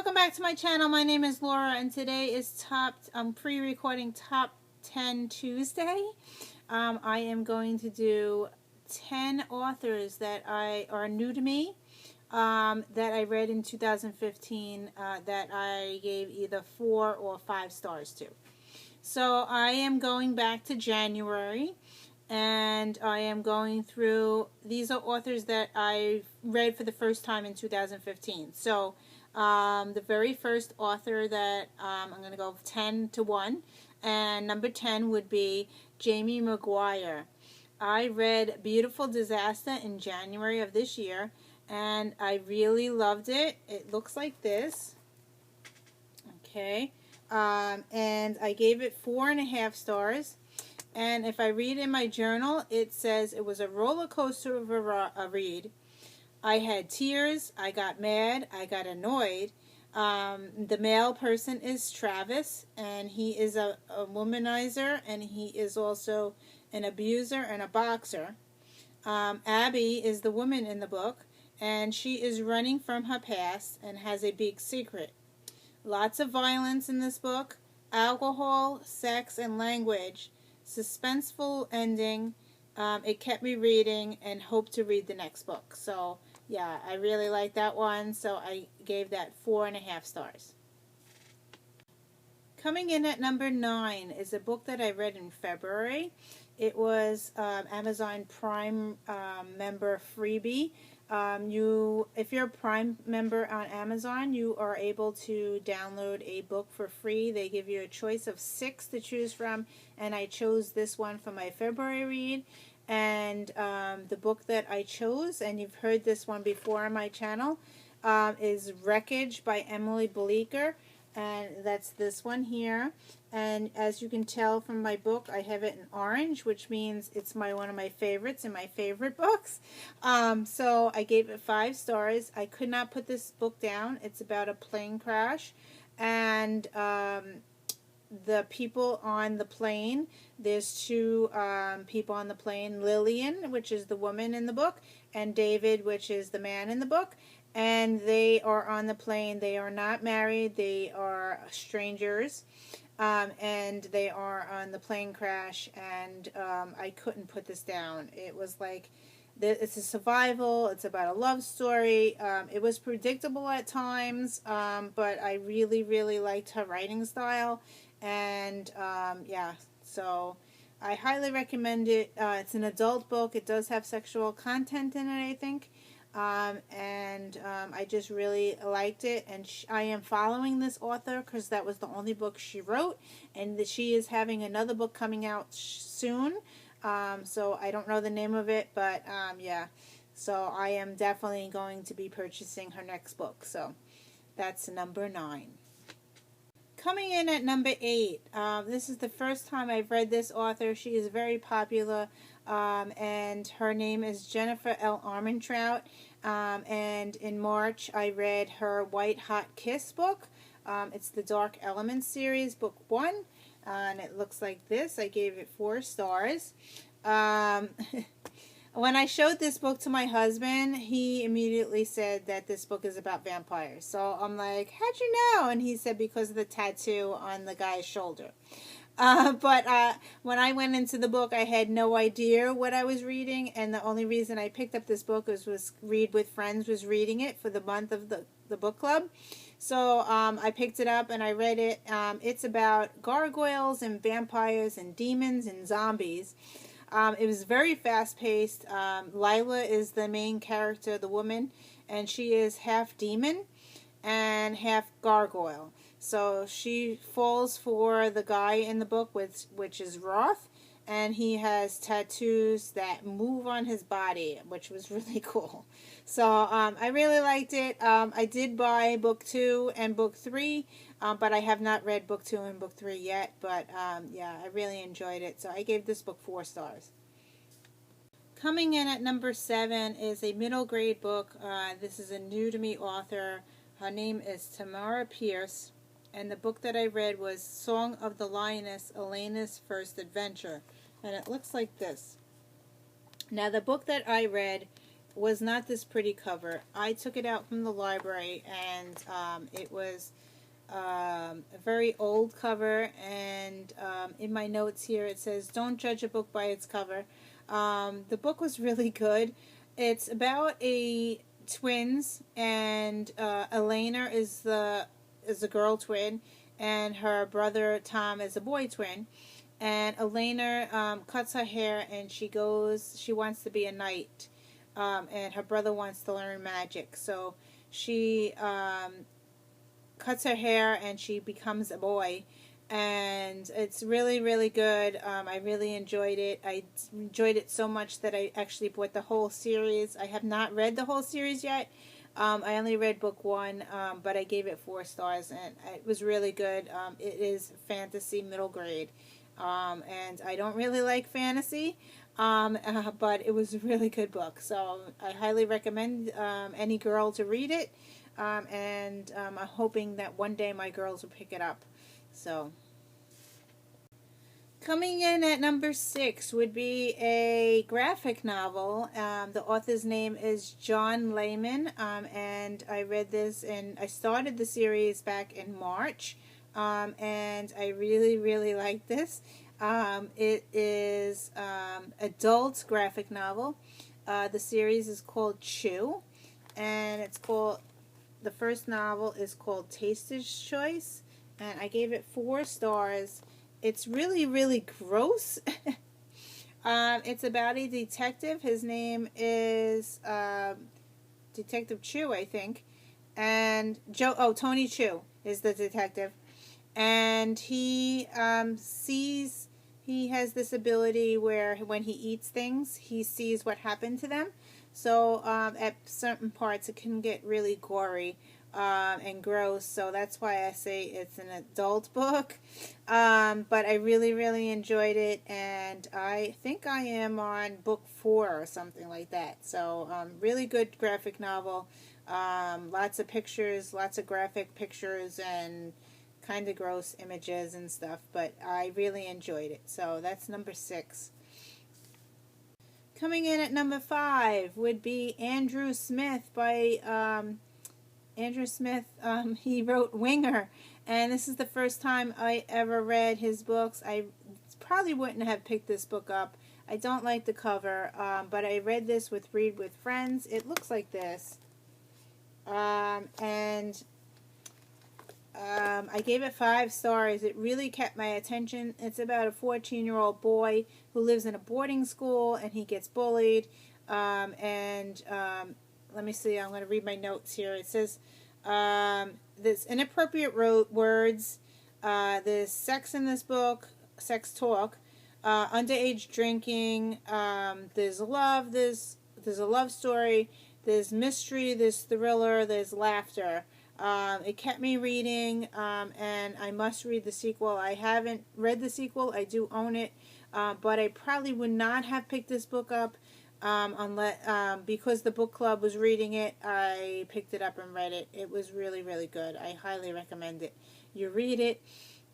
Welcome back to my channel. My name is Laura, and today is I'm pre-recording Top 10 Tuesday. I am going to do 10 authors that are new to me, that I read in 2015, that I gave either 4 or 5 stars to. So I am going back to January, and I am going through, these are authors that I read for the first time in 2015. So the very first author that I'm going to go 10 to 1, and number 10 would be Jamie McGuire. I read Beautiful Disaster in January of this year, and I really loved it. It looks like this. Okay. And I gave it 4.5 stars. And if I read in my journal, it says it was a roller coaster of a read. I had tears, I got mad, I got annoyed. The male person is Travis, and he is a womanizer, and he is also an abuser and a boxer. Abby is the woman in the book, and she is running from her past and has a big secret. Lots of violence in this book, alcohol, sex, and language. Suspenseful ending. It kept me reading and hope to read the next book. So yeah, I really like that one, so I gave that 4.5 stars. Coming in at number 9 is a book that I read in February. It was Amazon Prime member freebie. If you're a Prime member on Amazon, you are able to download a book for free. They give you a choice of 6 to choose from, and I chose this one for my February read. And the book that I chose, and you've heard this one before on my channel, is Wreckage by Emily Bleeker, and that's this one here. And as you can tell from my book, I have it in orange, which means it's one of my favorites in my favorite books. So I gave it 5 stars. I could not put this book down. It's about a plane crash, and the people on the plane, there's 2 people on the plane, Lillian, which is the woman in the book, and David, which is the man in the book, and they are on the plane. They are not married, they are strangers, and they are on the plane crash, and I couldn't put this down. It was like, it's a survival, it's about a love story. It was predictable at times, but I really, really liked her writing style. And yeah, so I highly recommend it. It's an adult book. It does have sexual content in it, I think. I just really liked it. And I am following this author because that was the only book she wrote. And she is having another book coming out soon. So I don't know the name of it, but yeah. So I am definitely going to be purchasing her next book. So that's number 9. Coming in at number 8, this is the first time I've read this author. She is very popular, and her name is Jennifer L. Armentrout. And in March, I read her White Hot Kiss book. It's the Dark Elements series, book 1, and it looks like this. I gave it 4 stars. When I showed this book to my husband, he immediately said that this book is about vampires. So I'm like, how'd you know? And he said because of the tattoo on the guy's shoulder. But when I went into the book, I had no idea what I was reading. And the only reason I picked up this book was Read with Friends was reading it for the month of the book club. So I picked it up and I read it. It's about gargoyles and vampires and demons and zombies. It was very fast-paced. Lila is the main character, the woman, and she is half demon and half gargoyle. So she falls for the guy in the book, which is Roth, and he has tattoos that move on his body, which was really cool. So I really liked it. I did buy book 2 and book 3, but I have not read book 2 and book 3 yet. But yeah, I really enjoyed it. So I gave this book 4 stars. Coming in at number 7 is a middle grade book. This is a new to me author. Her name is Tamara Pierce. And the book that I read was Song of the Lioness, Elena's First Adventure. And it looks like this. Now the book that I read was not this pretty cover. I took it out from the library, and it was a very old cover, and in my notes here it says, "Don't judge a book by its cover." The book was really good. It's about a twins, and Elena is the girl twin, and her brother Tom is a boy twin. And Elena cuts her hair, and she wants to be a knight, and her brother wants to learn magic. So she cuts her hair, and she becomes a boy. And it's really, really good. I really enjoyed it. I enjoyed it so much that I actually bought the whole series. I have not read the whole series yet. I only read book 1, but I gave it 4 stars, and it was really good. It is fantasy middle grade. And I don't really like fantasy, but it was a really good book. So I highly recommend any girl to read it, and I'm hoping that one day my girls will pick it up. So, coming in at number 6 would be a graphic novel. The author's name is John Layman, and I read this, and I started the series back in March. And I really, really like this. It is adult graphic novel. The series is called Tues, and the first novel is called Taster's Choice, and I gave it 4 stars. It's really, really gross. It's about a detective. His name is Detective Chu, I think, and Tony Chu is the detective. And he has this ability where when he eats things, he sees what happened to them. So at certain parts, it can get really gory and gross. So that's why I say it's an adult book. But I really, really enjoyed it, and I think I am on book 4 or something like that. So really good graphic novel. Lots of pictures, lots of graphic pictures, and kind of gross images and stuff, but I really enjoyed it. So that's number 6. Coming in at number 5 would be Andrew Smith by Andrew Smith. He wrote Winger, and this is the first time I ever read his books. I probably wouldn't have picked this book up. I don't like the cover, but I read this with Read with Friends. It looks like this, and I gave it 5 stars. It really kept my attention. It's about a 14-year-old boy who lives in a boarding school, and he gets bullied. Let me see. I'm going to read my notes here. It says there's inappropriate words. There's sex in this book, sex talk, underage drinking. There's love. There's a love story. There's mystery. There's thriller. There's laughter. It kept me reading, and I must read the sequel. I haven't read the sequel. I do own it, but I probably would not have picked this book up unless because the book club was reading it. I picked it up and read it. It was really, really good. I highly recommend it. You read it,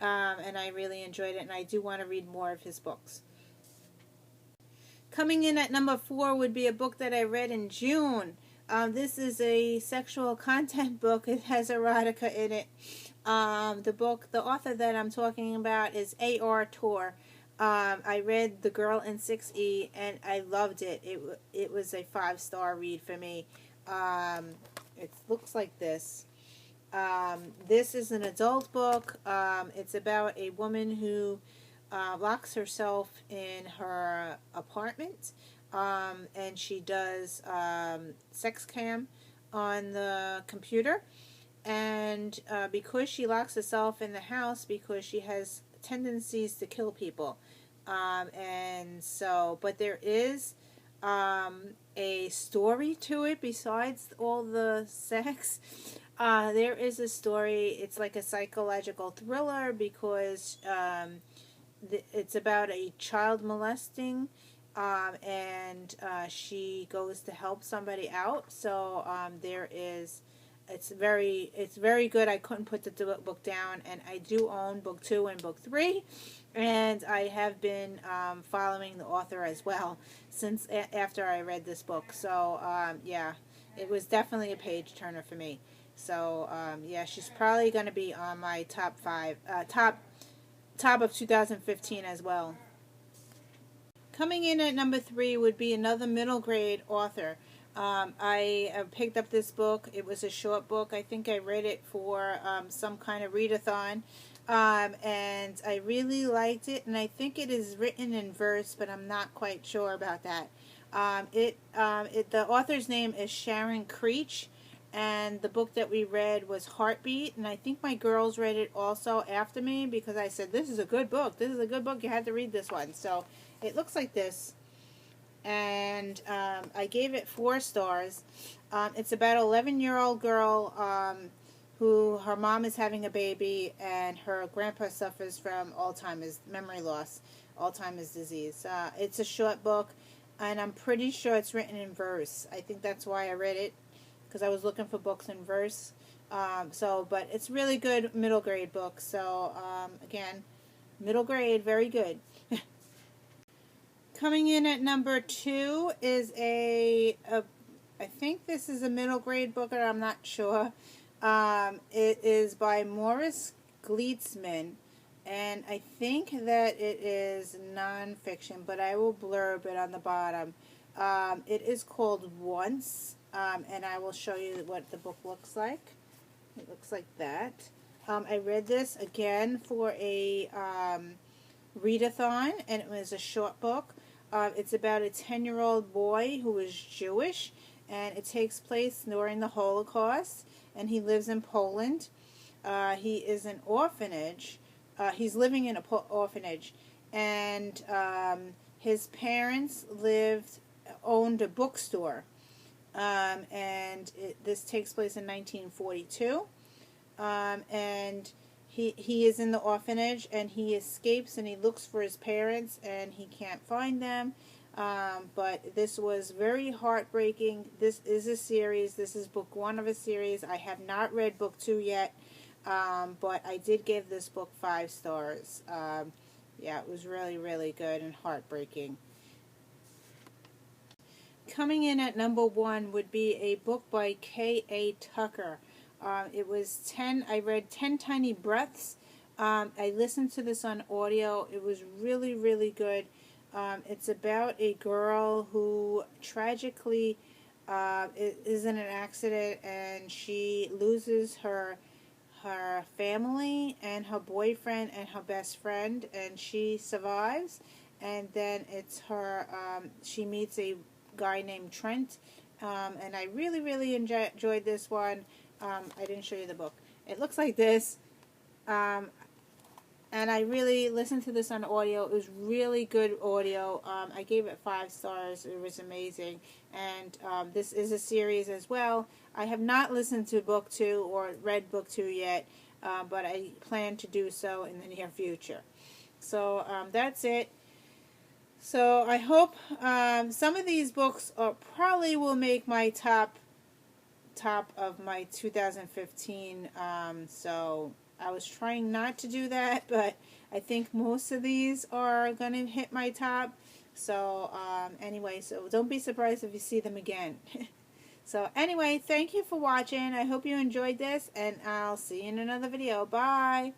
and I really enjoyed it, and I do want to read more of his books. Coming in at number 4 would be a book that I read in June. This is a sexual content book. It has erotica in it. The author that I'm talking about is A.R. Torr. I read The Girl in 6E, and I loved it. It was a 5-star read for me. It looks like this. This is an adult book. It's about a woman who locks herself in her apartment. And she does sex cam on the computer, and because she locks herself in the house because she has tendencies to kill people, and so, but there is a story to it besides all the sex. There is a story. It's like a psychological thriller because it's about a child molesting. And she goes to help somebody out. So there is it's very good. I couldn't put the book down, and I do own book 2 and book 3, and I have been following the author as well since after I read this book. So yeah, it was definitely a page turner for me. So yeah, she's probably going to be on my top 5, top of 2015 as well. Coming in at number 3 would be another middle grade author. I picked up this book. It was a short book. I think I read it for some kind of read-a-thon, and I really liked it. And I think it is written in verse, but I'm not quite sure about that. The author's name is Sharon Creech, and the book that we read was Heartbeat. And I think my girls read it also after me because I said, "This is a good book. This is a good book. You have to read this one." So it looks like this. And I gave it 4 stars. It's about an 11-year-old girl who her mom is having a baby, and her grandpa suffers from Alzheimer's, memory loss, Alzheimer's disease. It's a short book, and I'm pretty sure it's written in verse. I think that's why I read it, because I was looking for books in verse. But it's really good middle grade book. So again, middle grade, very good. Coming in at number 2 is I think this is a middle grade book, or I'm not sure. It is by Morris Gleitzman, and I think that it is nonfiction, but I will blurb it on the bottom. It is called Once, and I will show you what the book looks like. It looks like that. I read this again for a read-a-thon, and it was a short book. It's about a 10-year-old boy who is Jewish, and it takes place during the Holocaust, and he lives in Poland. He is an orphanage. He's living in an orphanage, and his parents owned a bookstore, and this takes place in 1942, and He is in the orphanage, and he escapes, and he looks for his parents, and he can't find them. But this was very heartbreaking. This is a series. This is book 1 of a series. I have not read book 2 yet, but I did give this book 5 stars. Yeah, it was really, really good and heartbreaking. Coming in at number 1 would be a book by K.A. Tucker. It was I read 10 Tiny Breaths. I listened to this on audio. It was really, really good. It's about a girl who tragically is in an accident, and she loses her family and her boyfriend and her best friend, and she survives. And then it's she meets a guy named Trent, and I really, really enjoyed this one. I didn't show you the book. It looks like this, and I really listened to this on audio. It was really good audio. I gave it 5 stars. It was amazing, and this is a series as well. I have not listened to book 2 or read book 2 yet, but I plan to do so in the near future. So that's it. So I hope some of these books probably will make my top of my 2015, so I was trying not to do that, but I think most of these are going to hit my top. So anyway, so don't be surprised if you see them again. So anyway, thank you for watching. I hope you enjoyed this, and I'll see you in another video. Bye!